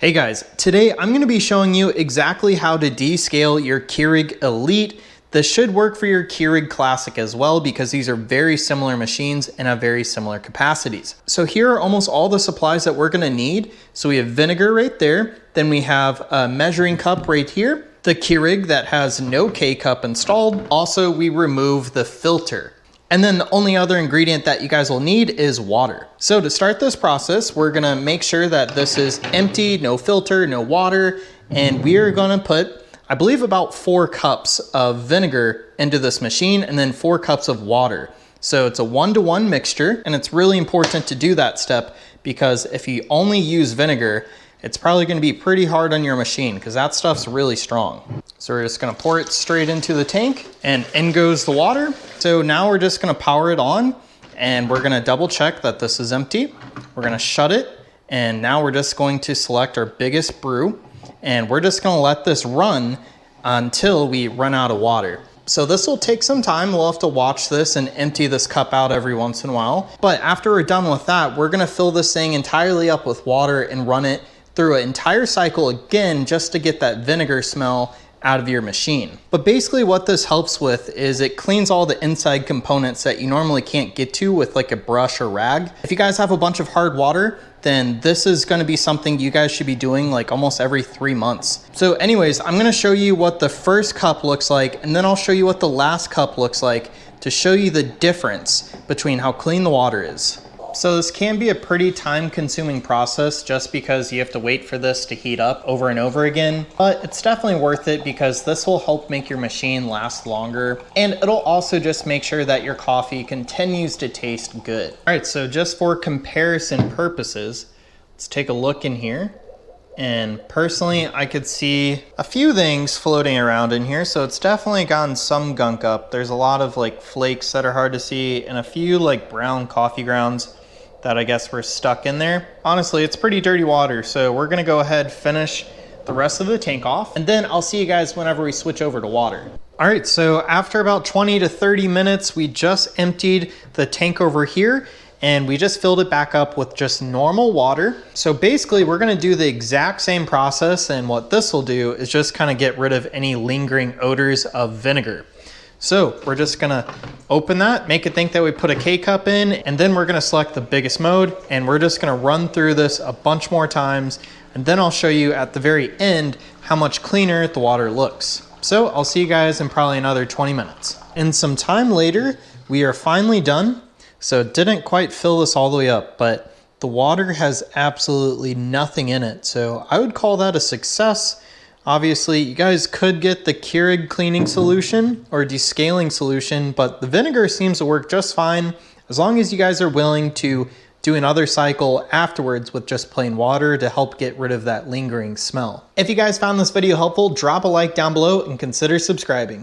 Hey guys, today I'm going to be showing you exactly how to descale your Keurig Elite. This should work for your Keurig Classic as well because these are very similar machines and have very similar capacities. So here are almost all the supplies that we're going to need. So we have vinegar right there. Then we have a measuring cup right here. The Keurig that has no K-cup installed. Also, we remove the filter. And then the only other ingredient that you guys will need is water. So to start this process, we're gonna make sure that this is empty, no filter, no water, and we are gonna put, I believe, about 4 cups of vinegar into this machine and then 4 cups of water. So it's a 1-to-1 mixture, and it's really important to do that step because if you only use vinegar, it's probably gonna be pretty hard on your machine because that stuff's really strong. So we're just gonna pour it straight into the tank and in goes the water. So now we're just gonna power it on and we're gonna double check that this is empty. We're gonna shut it and now we're just going to select our biggest brew and we're just gonna let this run until we run out of water. So this will take some time. We'll have to watch this and empty this cup out every once in a while. But after we're done with that, we're gonna fill this thing entirely up with water and run it through an entire cycle again just to get that vinegar smell out of your machine. But basically what this helps with is it cleans all the inside components that you normally can't get to with like a brush or rag. If you guys have a bunch of hard water, then this is gonna be something you guys should be doing like almost every 3 months. So anyways, I'm gonna show you what the first cup looks like and then I'll show you what the last cup looks like to show you the difference between how clean the water is. So this can be a pretty time-consuming process just because you have to wait for this to heat up over and over again, but it's definitely worth it because this will help make your machine last longer and it'll also just make sure that your coffee continues to taste good. All right, so just for comparison purposes, let's take a look in here. And personally, I could see a few things floating around in here, so it's definitely gotten some gunk up. There's a lot of like flakes that are hard to see and a few like brown coffee grounds that I guess were stuck in there. Honestly, it's pretty dirty water, so we're gonna go ahead, finish the rest of the tank off, and then I'll see you guys whenever we switch over to water. All right, so after about 20 to 30 minutes, we just emptied the tank over here and we just filled it back up with just normal water. So basically we're gonna do the exact same process, and what this will do is just kind of get rid of any lingering odors of vinegar. So we're just gonna open that, make it think that we put a K-cup in, and then we're gonna select the biggest mode, and we're just gonna run through this a bunch more times, and then I'll show you at the very end how much cleaner the water looks. So I'll see you guys in probably another 20 minutes. And some time later, we are finally done. So it didn't quite fill this all the way up, but the water has absolutely nothing in it. So I would call that a success. Obviously, you guys could get the Keurig cleaning solution or descaling solution, but the vinegar seems to work just fine as long as you guys are willing to do another cycle afterwards with just plain water to help get rid of that lingering smell. If you guys found this video helpful, drop a like down below and consider subscribing.